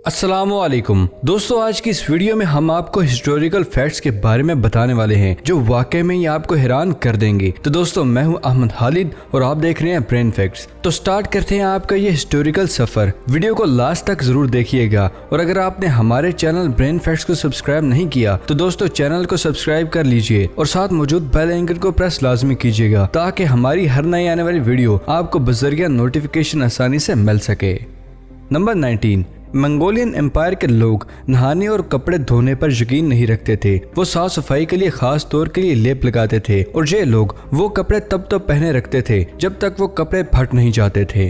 अस्सलामुअलैकुम दोस्तों, आज की इस वीडियो में हम आपको हिस्टोरिकल फैक्ट्स के बारे में बताने वाले हैं जो वाकई में ही आपको हैरान कर देंगे। तो दोस्तों, मैं हूं अहमद खालिद और आप देख रहे हैं ब्रेन फैक्ट्स। तो स्टार्ट करते हैं आपका ये हिस्टोरिकल सफर। वीडियो को लास्ट तक जरूर देखिएगा और अगर आपने हमारे चैनल ब्रेन फैक्ट्स को सब्सक्राइब नहीं किया तो दोस्तों चैनल को सब्सक्राइब कर लीजिए और साथ मौजूद बेल आइकन को प्रेस लाजमी कीजिएगा ताकि हमारी हर नई आने वाली वीडियो आपको बजरिया नोटिफिकेशन आसानी से मिल सके। नंबर 19, मंगोलियन एम्पायर के लोग नहाने और कपड़े धोने पर यकीन नहीं रखते थे। वो साफ सफाई के लिए खास तौर के लिए लेप लगाते थे और ये लोग वो कपड़े तब तक पहने रखते थे जब तक वो कपड़े फट नहीं जाते थे।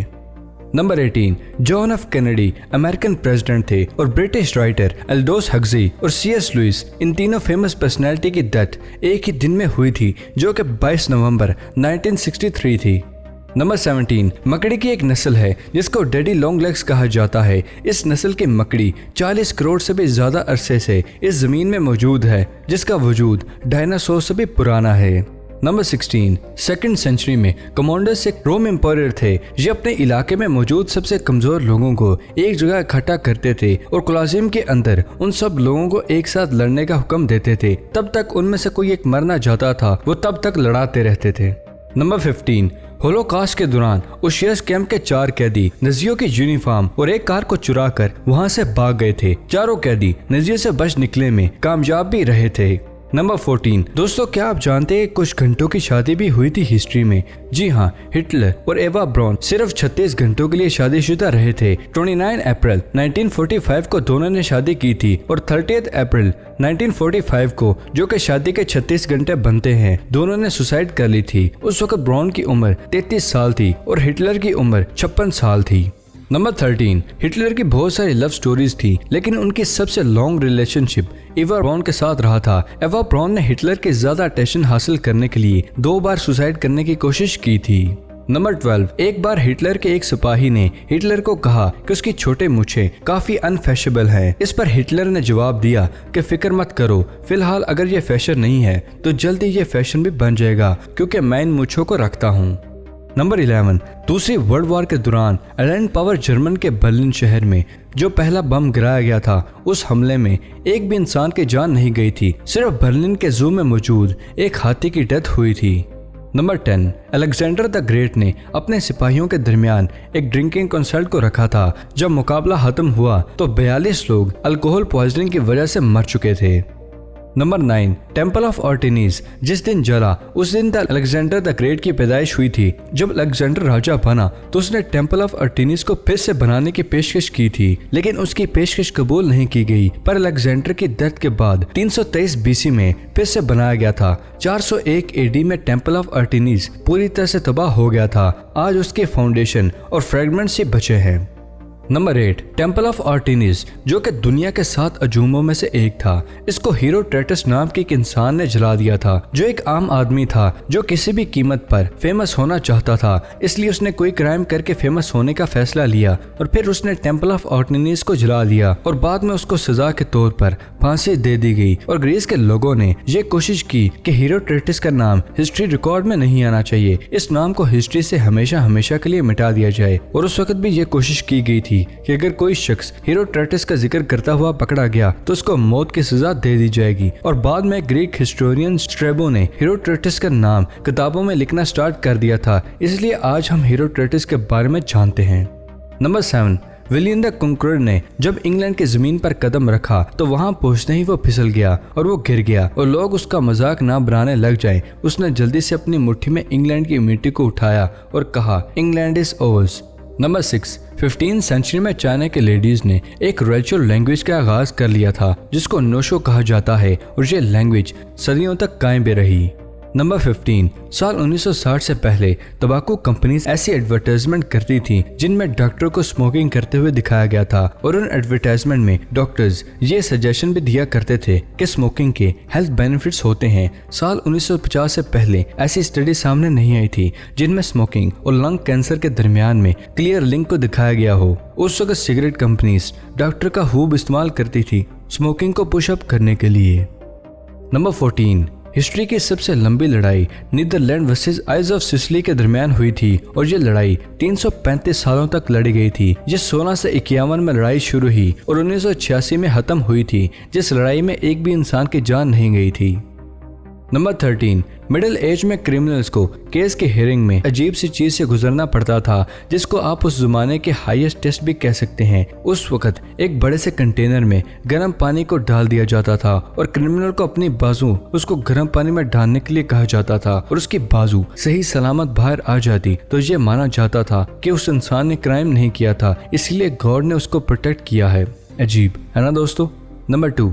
Number 18, John F Kennedy American president थे और ब्रिटिश राइटर एल्डोस हक्सली और सीएस लुइस, इन तीनों फेमस पर्सनैलिटी की डेथ एक ही दिन में हुई थी जो कि 22 नवंबर 1963 थी। नंबर 17, मकड़ी की एक नस्ल है जिसको डैडी लॉन्ग लेग्स कहा जाता है। इस नस्ल की मकड़ी 40 करोड़ से भी ज्यादा अरसे से इस जमीन में मौजूद है, जिसका वजूद डायनासोर से भी पुराना है। नंबर 16, सेकंड सेंचुरी में कमांडर्स एक रोम एम्पायर थे। ये अपने इलाके में मौजूद सबसे कमजोर लोगों को एक जगह इकट्ठा करते थे और कोलोसियम के अंदर उन सब लोगों को एक साथ लड़ने का हुक्म देते थे। तब तक उनमें से कोई एक मरना जाता था, वो तब तक लड़ाते रहते थे। नंबर 15, होलोकॉस्ट के दौरान उशियस कैंप के 4 कैदी नाजियों की यूनिफॉर्म और एक कार को चुरा कर वहाँ से भाग गए थे। चारों कैदी नाजियों से बच निकले में कामयाब भी रहे थे। नंबर 14, दोस्तों क्या आप जानते हैं कुछ घंटों की शादी भी हुई थी हिस्ट्री में? जी हाँ, हिटलर और एवा ब्राउन सिर्फ 36 घंटों के लिए शादीशुदा रहे थे। 29 अप्रैल 1945 को दोनों ने शादी की थी और 30 अप्रैल 1945 को, जो कि शादी के 36 घंटे बनते हैं, दोनों ने सुसाइड कर ली थी। उस वक्त ब्राउन की उम्र 33 साल थी और हिटलर की उम्र 56 साल थी। नंबर 13, हिटलर की बहुत सारी लव स्टोरीज थी लेकिन उनकी सबसे लॉन्ग रिलेशनशिप एवा ब्राउन के साथ रहा था। एवा ब्राउन ने हिटलर के ज्यादा अटेंशन हासिल करने के लिए 2 बार सुसाइड करने की कोशिश की थी। नंबर 12, एक बार हिटलर के एक सिपाही ने हिटलर को कहा कि उसकी छोटे मूछें काफी अनफैशनेबल हैं। इस पर हिटलर ने जवाब दिया कि फिक्र मत करो, फिलहाल अगर ये फैशन नहीं है तो जल्दी ये फैशन भी बन जाएगा क्योंकि मैं इन मूछों को रखता हूँ। नंबर 11, दूसरी वर्ल्ड वॉर के दौरान एलन पावर जर्मन के बर्लिन शहर में जो पहला बम गिराया गया था, उस हमले में एक भी इंसान की जान नहीं गई थी। सिर्फ बर्लिन के जू में मौजूद एक हाथी की डेथ हुई थी। नंबर 10, अलेक्जेंडर द ग्रेट ने अपने सिपाहियों के दरमियान एक ड्रिंकिंग कंसर्ट को रखा था। जब मुकाबला खत्म हुआ तो 42 लोग अल्कोहल पॉइजनिंग की वजह से मर चुके थे। नंबर 9, टेम्पल ऑफ आर्टेमिस जिस दिन जला उस दिन तक अलेक्जेंडर द ग्रेट की पैदाइश हुई थी। जब अलेक्जेंडर राजा बना तो उसने टेम्पल ऑफ आर्टेमिस को फिर से बनाने की पेशकश की थी, लेकिन उसकी पेशकश कबूल नहीं की गई। पर अलेक्जेंडर की डेथ के बाद 323 BC में फिर से बनाया गया था। 401 AD में टेम्पल ऑफ आर्टेमिस पूरी तरह से तबाह हो गया था। आज उसके फाउंडेशन और फ्रेगमेंट्स ही बचे हैं। नंबर 8, टेम्पल ऑफ आर्टेमिस जो कि दुनिया के 7 अजूबों में से एक था। इसको हेरोस्ट्रेटस नाम के एक इंसान ने जला दिया था, जो एक आम आदमी था जो किसी भी कीमत पर फेमस होना चाहता था। इसलिए उसने कोई क्राइम करके फेमस होने का फैसला लिया और फिर उसने टेम्पल ऑफ आर्टेमिस को जला दिया और बाद में उसको सजा के तौर पर फांसी दे दी गई। और ग्रीस के लोगों ने ये कोशिश की कि हेरोस्ट्रेटस का नाम हिस्ट्री रिकॉर्ड में नहीं आना चाहिए, इस नाम को हिस्ट्री से हमेशा हमेशा के लिए मिटा दिया जाए। और उस वक्त भी ये कोशिश की गई थी कि अगर कोई शख्स हेरोस्ट्रेटस का जिक्र करता हुआ पकड़ा गया तो उसको मौत की सजा दे दी जाएगी। और बाद में ग्रीक हिस्टोरियन स्ट्रैबो ने हेरोस्ट्रेटस का नाम किताबों में लिखना स्टार्ट कर दिया था, इसलिए आज हम हेरोस्ट्रेटस के बारे में जानते हैं। नंबर 7, विलियम द कंकरर ने जब इंग्लैंड की जमीन पर कदम रखा तो वहां पहुंचते ही वो फिसल गया और वो गिर गया और लोग उसका मजाक ना बनाने लग जाए। उसने जल्दी से अपनी मुट्ठी में इंग्लैंड की मिट्टी को उठाया और कहा, इंग्लैंड इज ओवर्स। नंबर 6, 15वीं सेंचुरी में चाइना के लेडीज ने एक रिचुअल लैंग्वेज का आगाज कर लिया था जिसको नोशो कहा जाता है और ये लैंग्वेज सदियों तक कायम भी रही। नंबर 15, साल 1960 से पहले तंबाकू कंपनीज ऐसी एडवर्टाइजमेंट करती थी जिनमें डॉक्टर को स्मोकिंग करते हुए दिखाया गया था और उन एडवर्टाइजमेंट में डॉक्टर्स ये सजेशन भी दिया करते थे कि स्मोकिंग के हेल्थ बेनिफिट्स होते हैं। साल 1950 से पहले ऐसी स्टडी सामने नहीं आई थी जिनमें स्मोकिंग और लंग कैंसर के दरमियान में क्लियर लिंक को दिखाया गया हो। उस वक्त सिगरेट कंपनीज डॉक्टर का खूब इस्तेमाल करती थी स्मोकिंग को पुशअप करने के लिए। नंबर 14, हिस्ट्री की सबसे लंबी लड़ाई नीदरलैंड वर्सेस आइज ऑफ सिसिली के दरमियान हुई थी और ये लड़ाई 335 सालों तक लड़ी गई थी। ये 16 से 51 में लड़ाई शुरू हुई और 1986 में खत्म हुई थी, जिस लड़ाई में एक भी इंसान की जान नहीं गई थी। नंबर 13, मिडिल एज में क्रिमिनल्स को केस के हियरिंग में अजीब सी चीज से गुजरना पड़ता था, जिसको आप उस जमाने के हाईएस्ट टेस्ट भी कह सकते हैं। उस वक्त एक बड़े से कंटेनर में गर्म पानी को डाल दिया जाता था और क्रिमिनल को अपनी बाजू उसको गर्म पानी में डालने के लिए कहा जाता था और उसकी बाजू सही सलामत बाहर आ जाती तो ये माना जाता था कि उस इंसान ने क्राइम नहीं किया था, इसलिए गॉड ने उसको प्रोटेक्ट किया है। अजीब है ना दोस्तों। नंबर 2,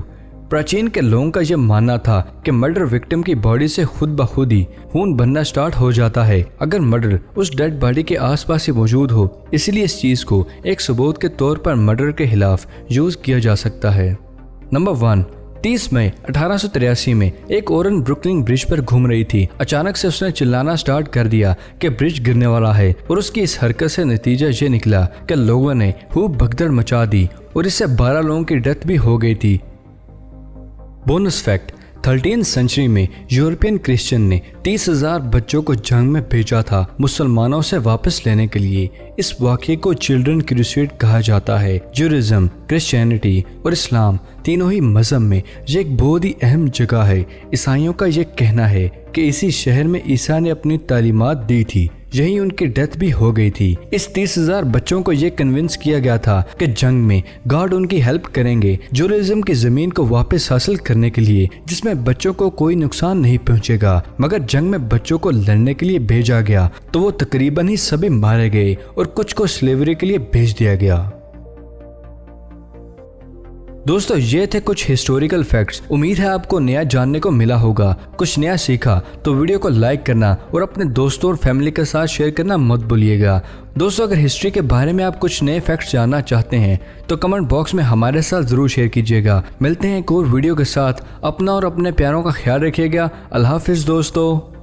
प्राचीन के लोगों का यह मानना था कि मर्डर विक्टिम की बॉडी से खुद ब खुद ही खून बनना स्टार्ट हो जाता है अगर मर्डर उस डेड बॉडी के आसपास ही मौजूद हो, इसलिए इस चीज को एक सबूत के तौर पर मर्डर के खिलाफ यूज किया जा सकता है। नंबर 1, 30 मई 1883 में एक औरत ब्रुकलिन ब्रिज पर घूम रही थी। अचानक से उसने चिल्लाना स्टार्ट कर दिया कि ब्रिज गिरने वाला है और उसकी इस हरकत से नतीजा ये निकला कि लोगों ने खूब भगदड़ मचा दी और इससे 12 लोगों की डेथ भी हो गई थी। बोनस फैक्ट, 13वीं सेंचुरी में यूरोपियन क्रिश्चियन ने 30,000 बच्चों को जंग में भेजा था मुसलमानों से वापस लेने के लिए। इस वाक़ये को चिल्ड्रन क्रूसेड कहा जाता है। जुडाइज्म, क्रिश्चियनिटी और इस्लाम तीनों ही मजहब में ये एक बहुत ही अहम जगह है। ईसाइयों का ये कहना है कि इसी शहर में ईसा ने अपनी तालीमात दी थी, यही उनकी डेथ भी हो गई थी। इस 30,000 बच्चों को ये कन्विंस किया गया था कि जंग में गॉड उनकी हेल्प करेंगे जुडाइज्म की जमीन को वापस हासिल करने के लिए, जिसमें बच्चों को कोई नुकसान नहीं पहुंचेगा। मगर जंग में बच्चों को लड़ने के लिए भेजा गया तो वो तकरीबन ही सभी मारे गए और कुछ को स्लेवरी के लिए भेज दिया गया। दोस्तों ये थे कुछ हिस्टोरिकल फैक्ट्स। उम्मीद है आपको नया जानने को मिला होगा, कुछ नया सीखा। तो वीडियो को लाइक करना और अपने दोस्तों और फैमिली के साथ शेयर करना मत भूलिएगा। दोस्तों अगर हिस्ट्री के बारे में आप कुछ नए फैक्ट्स जानना चाहते हैं तो कमेंट बॉक्स में हमारे साथ जरूर शेयर कीजिएगा। मिलते हैं एक और वीडियो के साथ। अपना और अपने प्यारों का ख्याल रखिएगा। अल्लाह हाफिज दोस्तों।